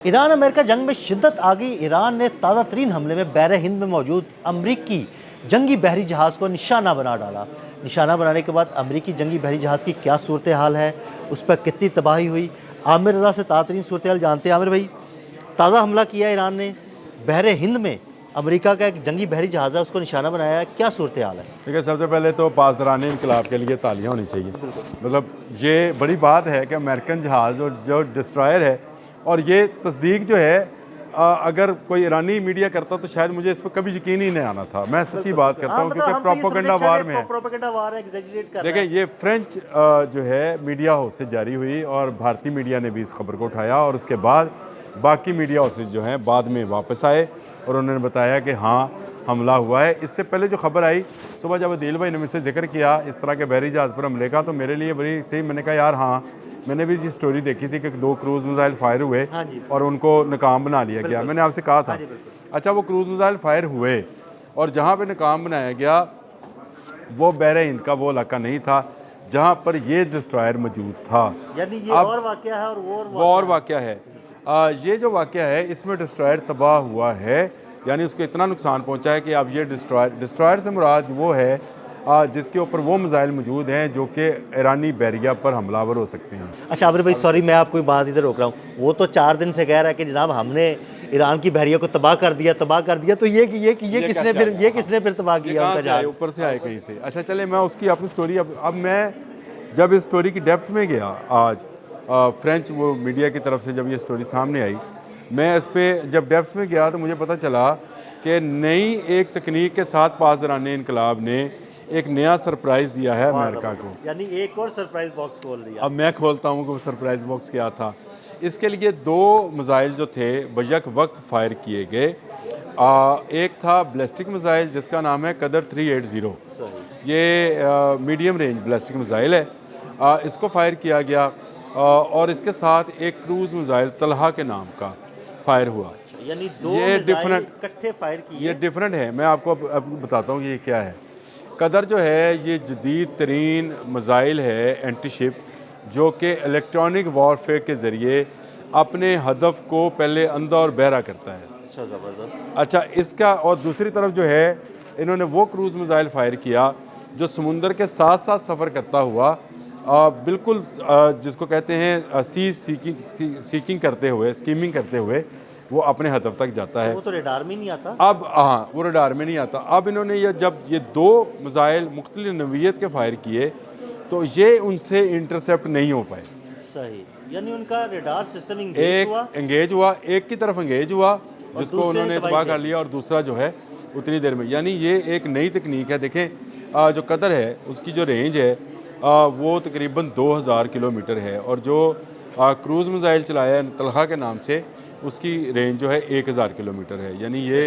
Iran America जंग में शिद्दत आ गई। ईरान ने ताज़ा तरीन हमले में बहर हिंद में मौजूद अमरीकी जंगी बहरी जहाज़ को निशाना बना डाला। निशाना बनाने के बाद अमरीकी जंगी बहरी जहाज़ की क्या सूरत हाल है, उस पर कितनी तबाही हुई, आमिर रज़ा से ताज़ा तरीन सूरत हाल जानते हैं। आमिर भाई, ताज़ा हमला किया ईरान ने, बहर हिंद में अमरीका का एक जंगी बहरी जहाज़ है, उसको निशाना बनाया है, क्या सूरत हाल है? ठीक है, सबसे पहले तो पासदारान इनकलाब के लिए तालियां होनी चाहिए। मतलब ये बड़ी बात है कि अमेरिकन जहाज़ और जो डिस्ट्रॉयर है, और ये तस्दीक जो है अगर कोई ईरानी मीडिया करता तो शायद मुझे इस पर कभी यकीन ही नहीं आना था। मैं सच्ची बात करता हूँ क्योंकि प्रोपोगंडा वार में है। देखिए, ये फ्रेंच जो है मीडिया हाउस से जारी हुई और भारतीय मीडिया ने भी इस खबर को उठाया, और उसके बाद बाकी मीडिया हाउसेज जो हैं बाद में वापस आए और उन्होंने बताया कि हाँ हमला हुआ है। इससे पहले जो खबर आई सुबह, जब अदील भाई ने मुझसे जिक्र किया इस तरह के बहरी जहाज़ पर हमले का, तो मेरे लिए बड़ी थी। मैंने कहा यार हाँ, मैंने भी ये स्टोरी देखी थी कि 2 क्रूज़ मिसाइल फायर हुए और उनको नाकाम बना लिया गया। मैंने आपसे कहा था अच्छा, वो क्रूज़ मिसाइल फायर हुए और जहाँ पे नाकाम बनाया गया वो बहर हिंद का वो इलाका नहीं था जहाँ पर ये डिस्ट्रॉयर मौजूद था। यानी ये और वाक़या है और वो और वाक़या है। ये जो वाक़या है इसमें डिस्ट्रॉयर तबाह हुआ है, यानी उसको इतना नुकसान पहुंचा है कि अब ये डिस्ट्रॉयर से मुराद वो है जिसके ऊपर वो मिसाइल मौजूद हैं जो कि ईरानी बैरिया पर हमलावर हो सकते हैं। अच्छा आमिर भाई, सॉरी मैं आपको बात इधर रोक रहा हूँ। वो तो 4 दिन से कह रहा है कि जनाब हमने ईरान की बहरिया को तबाह कर दिया। तो ये किसने फिर तबाह किया उनका जहाज? ऊपर से आए कहीं से। अच्छा चले, मैं उसकी अपनी स्टोरी अब मैं जब इस स्टोरी की डेप्थ में गया आज फ्रेंच वो मीडिया की तरफ से जब ये स्टोरी सामने आई, मैं इस पर जब डेप्थ में गया तो मुझे पता चला कि नई एक तकनीक के साथ पासदारान इनकलाब ने एक नया सरप्राइज़ दिया है अमेरिका को। यानी एक और सरप्राइज बॉक्स खोल दिया। अब मैं खोलता हूँ कि वो सरप्राइज़ बॉक्स क्या था। इसके लिए 2 मिसाइल जो थे बयक वक्त फायर किए गए। एक था बैलिस्टिक मिसाइल जिसका नाम है कदर 380। ये मीडियम रेंज बैलिस्टिक मिसाइल है। इसको फायर किया गया और इसके साथ एक क्रूज़ मिसाइल तलहा के नाम का फायर हुआ। यानी 2 ये डिफरेंट इकट्ठे फायर किए। ये डिफरेंट है। मैं आपको अब बताता हूँ कि ये क्या है। कदर जो है ये जदीद तरीन मिसाइल है एंटीशिप, जो कि इलेक्ट्रॉनिक वॉरफेयर के ज़रिए अपने हदफ को पहले अंधा और बहरा करता है। अच्छा, ज़बरदस्त। अच्छा, इसका और दूसरी तरफ जो है इन्होंने वो क्रूज़ मिसाइल फायर किया जो समुंदर के साथ साथ सफ़र करता हुआ बिल्कुल जिसको कहते हैं सी सीकिंग करते हुए, स्कीमिंग करते हुए वो अपने हदफ तक जाता है। वो तो रडार में नहीं आता। अब हाँ, वो रडार में नहीं आता। अब इन्होंने जब ये 2 मिसाइल मुख्तलिफ नवीयत के फायर किए तो ये उनसे इंटरसेप्ट नहीं हो पाए। सही, यानी उनका रडार सिस्टम एंगेज हुआ, एक की तरफ एंगेज हुआ जिसको उन्होंने तबाह कर लिया, और दूसरा जो है उतनी देर में। यानी ये एक नई तकनीक है। देखें जो कदर है उसकी जो रेंज है वो तकरीबन 2000 किलोमीटर है, और जो क्रूज़ मिसाइल चलाया है तलहा के नाम से उसकी रेंज जो है 1000 किलोमीटर है। यानी ये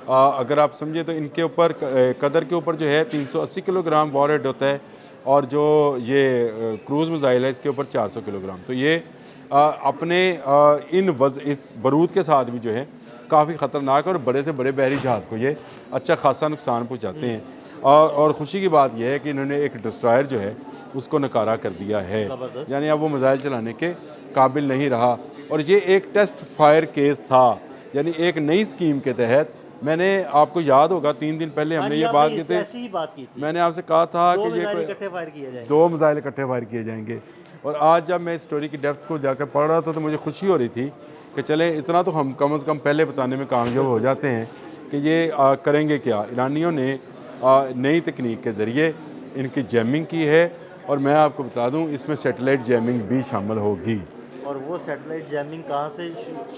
अगर आप समझे तो इनके ऊपर कदर के ऊपर जो है 380 किलोग्राम वॉरहेड होता है, और जो ये क्रूज़ मिसाइल है इसके ऊपर 400 किलोग्राम। तो ये अपने इस बारूद के साथ भी जो है काफ़ी ख़तरनाक और बड़े से बड़े बहरी जहाज़ को ये अच्छा खासा नुकसान पहुँचाते हैं। और ख़ुशी की बात यह है कि इन्होंने एक डिस्ट्रॉयर जो है उसको नकारा कर दिया है, यानी अब वो मिसाइल चलाने के काबिल नहीं रहा। और ये एक टेस्ट फायर केस था, यानी एक नई स्कीम के तहत। मैंने आपको याद होगा 3 दिन पहले हमने ये बात की थी। मैंने आपसे कहा था कि ये 2 मिसाइल इकट्ठे फायर किए जाएंगे। और आज जब मैं इस स्टोरी की डेप्थ को जाकर पढ़ रहा था तो मुझे खुशी हो रही थी कि चले इतना तो हम कम से कम पहले बताने में कामयाब हो जाते हैं कि ये करेंगे क्या। ईरानियों ने नई तकनीक के ज़रिए इनकी जैमिंग की है, और मैं आपको बता दूं इसमें सैटेलाइट जैमिंग भी शामिल होगी। और वो सैटेलाइट जैमिंग कहाँ से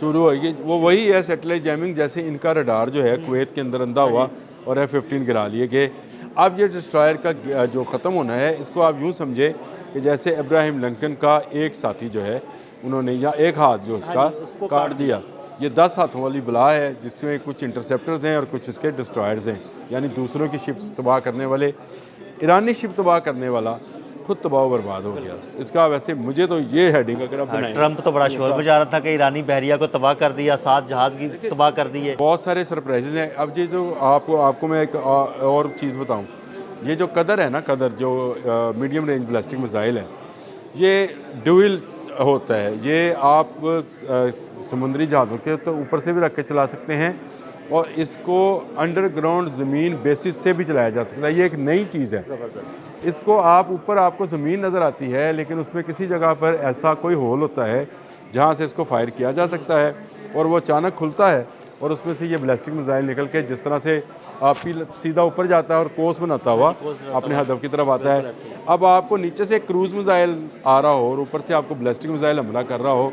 शुरू होगी? वो वही है सैटेलाइट जैमिंग, जैसे इनका रडार जो है कुवैत के अंदर अंधा हुआ और F-15 गिरा लिए गए। अब ये डिस्ट्रॉयर का जो ख़त्म होना है इसको आप यूँ समझे कि जैसे इब्राहिम लिंकन का एक साथी जो है उन्होंने या एक हाथ जो उसका काट दिया। ये 10 हाथों वाली बला है जिसमें कुछ इंटरसेप्टर्स हैं और कुछ इसके डिस्ट्रॉयर्स हैं, यानी दूसरों की शिप्स तबाह करने वाले। ईरानी शिप तबाह करने वाला खुद तबाह बर्बाद हो गया। इसका वैसे मुझे तो ये हेडिंग अगर आप बनाएं, ट्रंप तो बड़ा शोर मचा रहा था कि ईरानी बहरिया को तबाह कर दिया, 7 जहाज़ की तबाह कर दिए। बहुत सारे सरप्राइजेज हैं। अब ये जो आपको मैं एक और चीज़ बताऊं, ये जो कदर है ना, कदर जो मीडियम रेंज बैलिस्टिक मिसाइल है, ये ड्यूल होता है। ये आप समुद्री जहाज़ों के तो ऊपर से भी रख के चला सकते हैं और इसको अंडरग्राउंड ज़मीन बेसिस से भी चलाया जा सकता है। ये एक नई चीज़ है। इसको आप ऊपर आपको ज़मीन नज़र आती है, लेकिन उसमें किसी जगह पर ऐसा कोई होल होता है जहाँ से इसको फायर किया जा सकता है और वो अचानक खुलता है और उसमें से ये बैलिस्टिक मिसाइल निकल के जिस तरह से आप सीधा ऊपर जाता है और कोर्स बनाता हुआ अपने हदफ की तरफ आता है। अब आपको नीचे से क्रूज़ मिसाइल आ रहा हो और ऊपर से आपको बैलिस्टिक मिसाइल हमला कर रहा हो,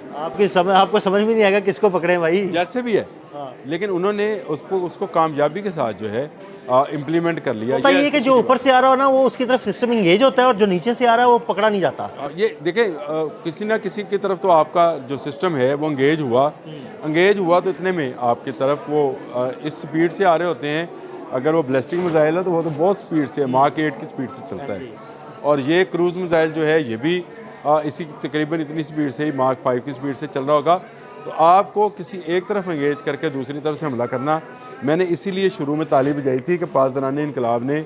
आपको समझ में नहीं आएगा किसको पकड़े भाई। जैसे भी है, लेकिन उन्होंने उसको कामयाबी के साथ जो है इम्प्लीमेंट कर लिया। होता ये कि जो ऊपर से आ रहा हो ना वो उसकी तरफ सिस्टम इंगेज होता है और जो नीचे से आ रहा है वो पकड़ा नहीं जाता। ये देखें, किसी ना किसी की तरफ तो आपका जो सिस्टम है वो इंगेज हुआ तो इतने में आपकी तरफ वो इस स्पीड से आ रहे होते हैं। अगर वो बैलिस्टिक मिसाइल है तो वो तो बहुत स्पीड से मार्क 8 की स्पीड से चलता है और ये क्रूज़ मिसाइल जो है ये भी इसी तकरीबन इतनी स्पीड से ही मार्क 5 की स्पीड से चल रहा होगा। तो आपको किसी एक तरफ एंगेज करके दूसरी तरफ से हमला करना, मैंने इसीलिए शुरू में ताली बजाई थी कि पासदारान इनकलाब ने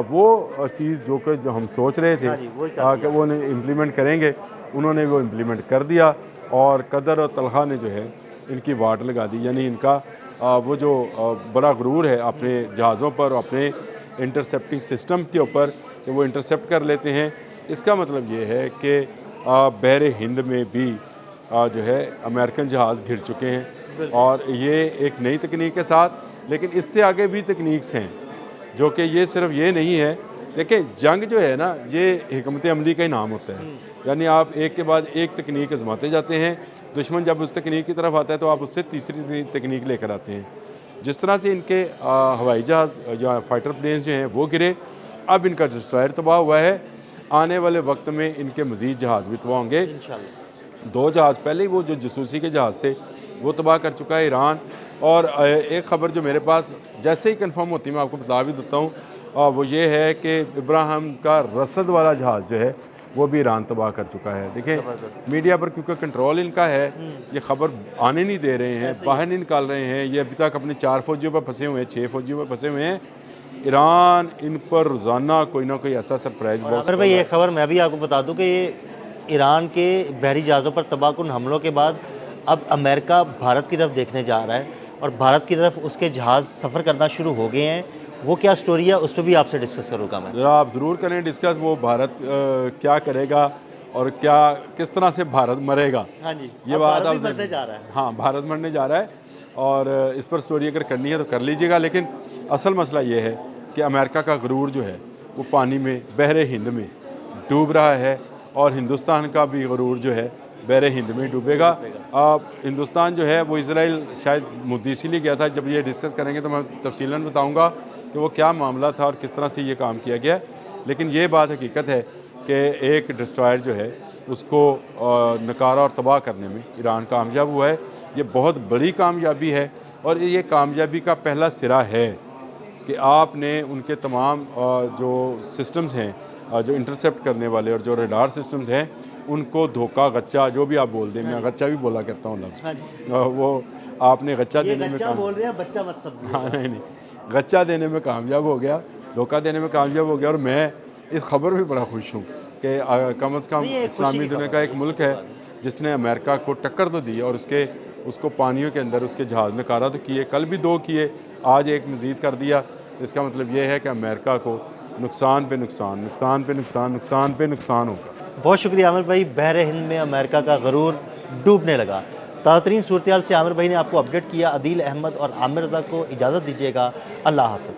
वो चीज़ जो हम सोच रहे थे कि वो इम्प्लीमेंट करेंगे, उन्होंने वो इम्प्लीमेंट कर दिया और कदर और तलहा ने जो है इनकी वाट लगा दी। यानी इनका वो जो बड़ा गुरूर है अपने जहाज़ों पर, अपने इंटरसेप्टिंग सिस्टम के ऊपर कि वो इंटरसेप्ट कर लेते हैं, इसका मतलब ये है कि बहरे हिंद में भी जो है अमेरिकन जहाज़ घिर चुके हैं और ये एक नई तकनीक के साथ, लेकिन इससे आगे भी तकनीक्स हैं जो कि ये सिर्फ ये नहीं है। देखिए, जंग जो है ना ये हिकमत अमली का ही नाम होता है। यानी आप एक के बाद एक तकनीक आजमाते जाते हैं, दुश्मन जब उस तकनीक की तरफ आता है तो आप उससे तीसरी तकनीक लेकर आते हैं। जिस तरह से इनके हवाई जहाज़ या फाइटर प्लेन्स जो हैं वो गिरे, अब इनका डिस्ट्रॉयर तबाह हुआ है, आने वाले वक्त में इनके मज़ीद जहाज़ भी तबाह होंगे। 2 जहाज़ पहले ही वो जो जसूसी के जहाज़ थे वो तबाह कर चुका है ईरान। और एक ख़बर जो मेरे पास जैसे ही कंफर्म होती है मैं आपको बता भी देता हूँ, वो ये है कि इब्राहिम का रसद वाला जहाज़ जो है वो भी ईरान तबाह कर चुका है। देखिए, मीडिया पर क्योंकि कंट्रोल इनका है, ये ख़बर आने नहीं दे रहे हैं, बाहर नहीं निकाल रहे हैं। ये अभी तक अपने 4 फ़ौजियों पर फंसे हुए हैं, 6 फ़ौजियों पर फंसे हुए हैं। ईरान इन पर रोज़ाना कोई ना कोई ऐसा सरप्राइज़ बॉक्स। अगर भाई ये खबर मैं भी आपको बता दूं कि ये ईरान के बहरी जहाज़ों पर तबाहकुन हमलों के बाद अब अमेरिका भारत की तरफ देखने जा रहा है और भारत की तरफ उसके जहाज़ सफ़र करना शुरू हो गए हैं। वो क्या स्टोरी है उस पर भी आपसे डिस्कस करूँगा मैं। ज़रा आप ज़रूर करें डिस्कस, वो भारत क्या करेगा और किस तरह से भारत मरेगा। हाँ जी, ये बात भारत आप भी मरने जा रहा है। हाँ, भारत मरने जा रहा है और इस पर स्टोरी अगर करनी है तो कर लीजिएगा। लेकिन असल मसला ये है कि अमेरिका का गुरूर जो है वो पानी में, बहरे हिंद में डूब रहा है और हिंदुस्तान का भी गुरूर जो है बहरे हिंद में डूबेगा। हिंदुस्तान जो है वो इजराइल शायद मुद्दे इसीलिए गया था। जब ये डिस्कस करेंगे तो मैं तफसीलन बताऊंगा कि वो क्या मामला था और किस तरह से ये काम किया गया। लेकिन ये बात हकीकत है कि एक डिस्ट्रॉयर जो है उसको नकारा और तबाह करने में ईरान कामयाब हुआ है। ये बहुत बड़ी कामयाबी है और ये कामयाबी का पहला सिरा है कि आपने उनके तमाम जो सिस्टम्स हैं, जो इंटरसेप्ट करने वाले और जो रडार सिस्टम्स हैं, उनको धोखा, गच्चा, जो भी आप बोल दें, मैं गच्चा भी बोला करता हूँ लफ्ज़, वो आपने गच्चा देने में बोल रहे हैं, बच्चा मत समझिए। हाँ, नहीं, गच्चा देने में कामयाब हो गया, धोखा देने में कामयाब हो गया। और मैं इस खबर में बड़ा खुश हूँ कि कम से कम इस्लामी दुनिया का एक मुल्क है जिसने अमेरिका को टक्कर तो दी और उसको पानियों के अंदर उसके जहाज़ नकारा तो किए, कल भी 2 किए, आज एक मज़ीद कर दिया। तो इसका मतलब ये है कि अमेरिका को नुकसान पे नुकसान, नुकसान पे नुकसान, नुकसान पे नुकसान होगा। बहुत शुक्रिया आमिर भाई। बहरे हिंद में अमेरिका का गरूर डूबने लगा। ताज़ा-तरीन सूरत हाल से आमिर भाई ने आपको अपडेट किया। अदील अहमद और आमिर रज़ा को इजाज़त दीजिएगा। अल्लाह हाफ़िज़।